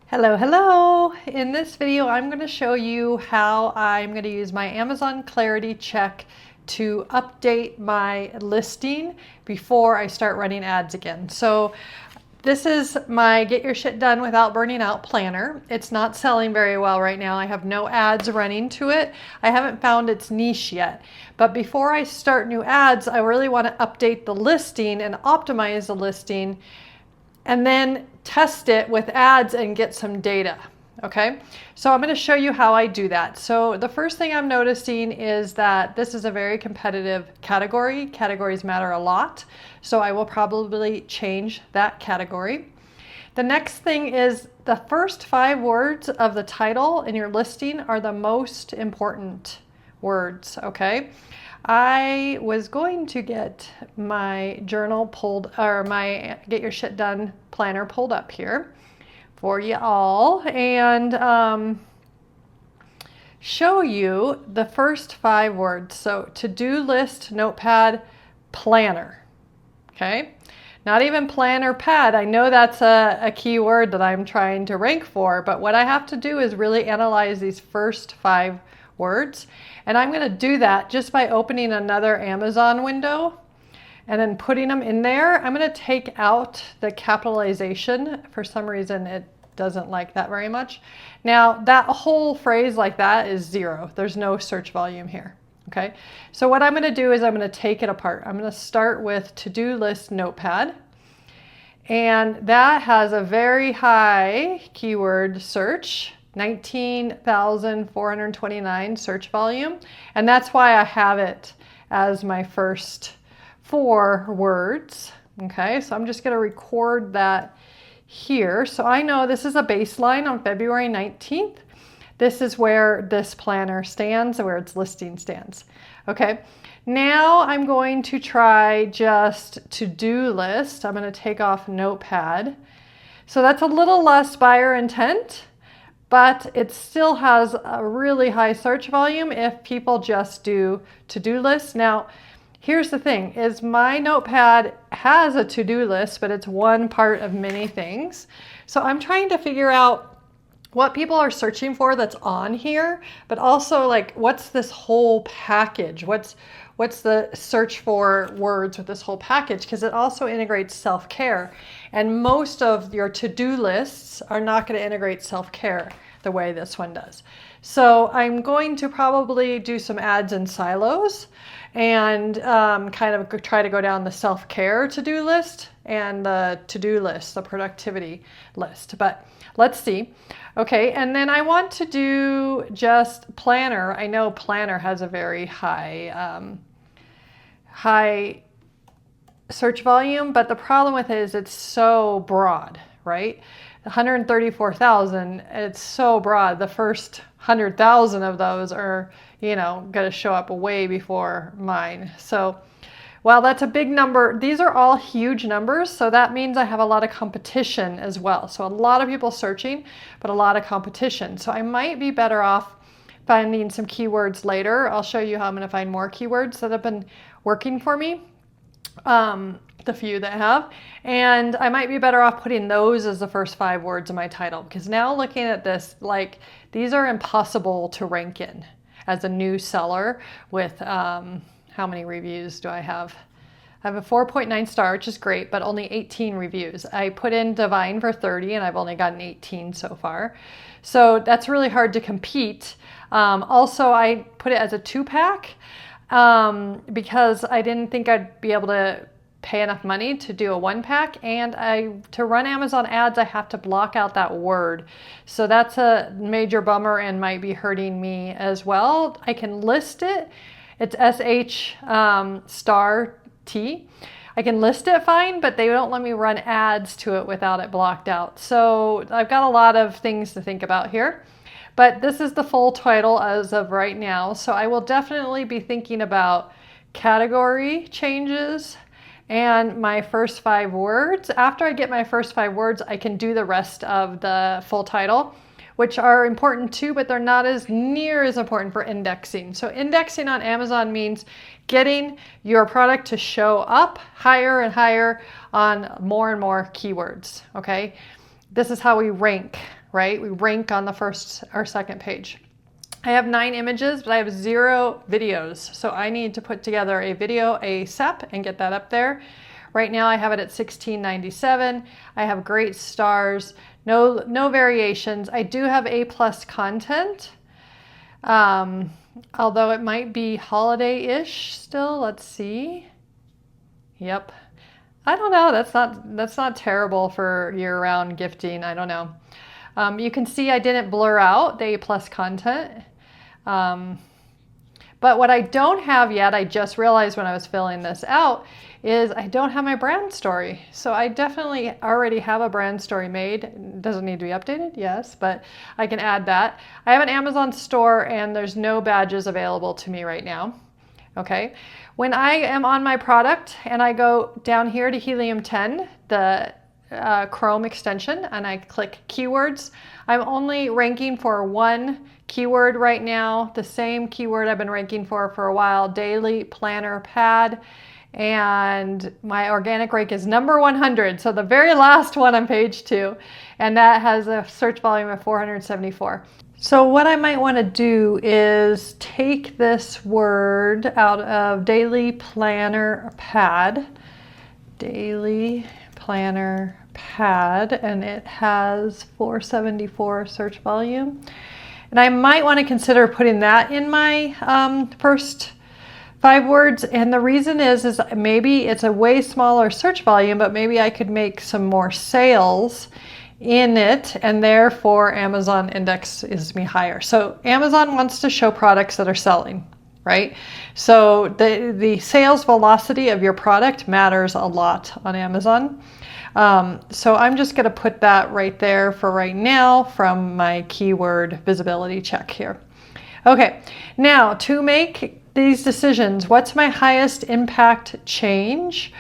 Hello, hello! In this video, I'm going to show you how I'm going to use my Amazon Clarity Check to update my listing before I start running ads again. So this is my Get Your Shit Done Without Burning Out planner. It's not selling very well right now. I have no ads running to it. I haven't found its niche yet. But before I start new ads, I really want to update the listing and optimize the listing and then test it with ads and get some data. Okay, so I'm going to show you how I do that. So the first thing I'm noticing is that this is a very competitive category. Categories matter a lot, so I will probably change that category. The next thing is the first 5 words of the title in your listing are the most important words, okay? I was going to get my journal pulled, or my Get Your Shit Done planner pulled up here for you all, and show you the first 5 words. So to-do list, notepad, planner, okay? Not even planner pad. I know that's a key word that I'm trying to rank for, but what I have to do is really analyze these first 5 words. And I'm going to do that just by opening another Amazon window and then putting them in there. I'm going to take out the capitalization. For some reason, it doesn't like that very much. Now, that whole phrase like that is 0. There's no search volume here. Okay, so what I'm going to do is I'm going to take it apart. I'm going to start with to-do list notepad, and that has a very high keyword search, 19,429 search volume, and that's why I have it as my first 4 words. Okay, so I'm just going to record that here. So I know this is a baseline on February 19th. This is where this planner stands, where its listing stands. Okay, now I'm going to try just to-do list. I'm going to take off notepad. So that's a little less buyer intent, but it still has a really high search volume if people just do to-do list. Now, here's the thing, is my notepad has a to-do list, but it's one part of many things. So I'm trying to figure out what people are searching for that's on here, but also like what's this whole package? What's the search for words with this whole package? Because it also integrates self-care, and most of your to-do lists are not going to integrate self-care the way this one does. So I'm going to probably do some ads in silos and kind of try to go down the self-care to-do list and the to-do list, the productivity list. But let's see. Okay, and then I want to do just planner. I know planner has a very high search volume, but the problem with it is it's so broad, right? 134,000, it's so broad. The first 100,000 of those are, going to show up way before mine. So, well, that's a big number. These are all huge numbers, so that means I have a lot of competition as well. So a lot of people searching, but a lot of competition. So I might be better off finding some keywords later. I'll show you how I'm going to find more keywords that have been working for me, the few that have. And I might be better off putting those as the first 5 words of my title, because now looking at this, like, these are impossible to rank in as a new seller with how many reviews do I have? I have a 4.9 star, which is great, but only 18 reviews. I put in Divine for 30 and I've only gotten 18 so far. So that's really hard to compete. Also, I put it as a 2-pack because I didn't think I'd be able to pay enough money to do a 1-pack, and to run Amazon ads, I have to block out that word. So that's a major bummer and might be hurting me as well. I can list it. It's SH star T. I can list it fine, but they don't let me run ads to it without it blocked out. So I've got a lot of things to think about here. But this is the full title as of right now. So I will definitely be thinking about category changes and my first 5 words. After I get my first 5 words, I can do the rest of the full title, which are important too, but they're not as near as important for indexing. So indexing on Amazon means getting your product to show up higher and higher on more and more keywords, okay? This is how we rank, right? We rank on the first or second page. I have 9 images, but I have 0 videos. So I need to put together a video ASAP and get that up there. Right now I have it at $16.97. I have great stars, no variations. I do have A+ content, although it might be holiday-ish still. Let's see. Yep. I don't know. That's not terrible for year-round gifting. I don't know. You can see I didn't blur out the A+ content. But what I don't have yet, I just realized when I was filling this out, is I don't have my brand story. So I definitely already have a brand story made. It doesn't need to be updated, yes, but I can add that. I have an Amazon store and there's no badges available to me right now. Okay. When I am on my product and I go down here to Helium 10, the Chrome extension, and I click keywords, I'm only ranking for one keyword right now, the same keyword I've been ranking for a while, daily planner pad, and my organic rank is number 100, so the very last one on page 2, and that has a search volume of 474. So what I might want to do is take this word out of daily planner pad, daily planner pad, and it has 474 search volume. And I might want to consider putting that in my first 5 words. And the reason is maybe it's a way smaller search volume, but maybe I could make some more sales in it, and therefore Amazon indexes me higher. So Amazon wants to show products that are selling, right? So the sales velocity of your product matters a lot on Amazon. So I'm just going to put that right there for right now from my keyword visibility check here. Okay, now to make these decisions, what's my highest impact change?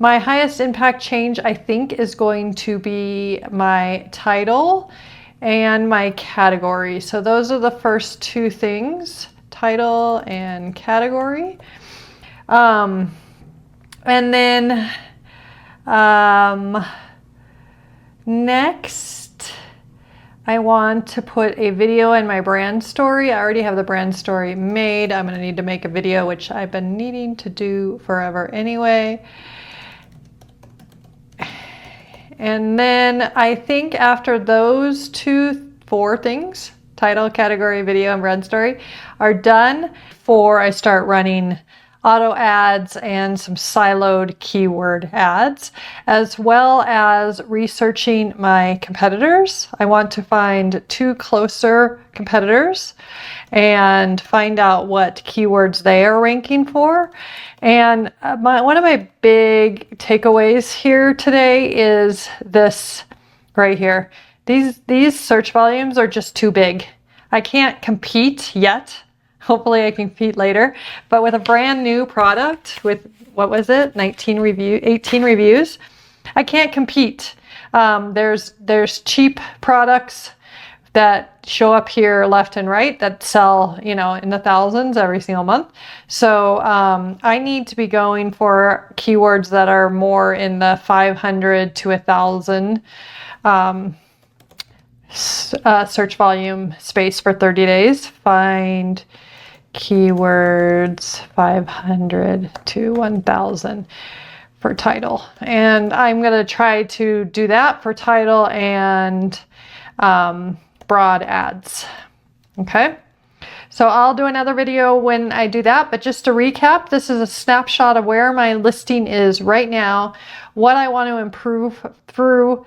My highest impact change, I think, is going to be my title and my category. So those are the first 2 things, title and category. And then next, I want to put a video in my brand story. I already have the brand story made. I'm going to need to make a video, which I've been needing to do forever anyway. And then I think after those 4 things, title, category, video, and brand story, are done, before I start running auto ads and some siloed keyword ads, as well as researching my competitors. I want to find 2 closer competitors and find out what keywords they are ranking for. And one of my big takeaways here today is this right here. These search volumes are just too big. I can't compete yet. Hopefully I can compete later. But with a brand new product with, what was it, 18 reviews, I can't compete. There's cheap products that show up here left and right that sell, in the thousands every single month. So I need to be going for keywords that are more in the 500 to 1,000 search volume space for 30 days. Find keywords 500 to 1,000 for title. And I'm going to try to do that for title and broad ads. Okay. So I'll do another video when I do that, but just to recap, this is a snapshot of where my listing is right now, what I want to improve for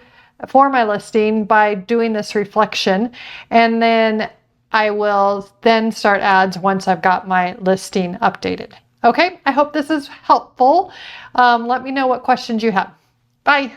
my listing by doing this reflection, and then I will then start ads once I've got my listing updated. Okay, I hope this is helpful. Let me know what questions you have. Bye.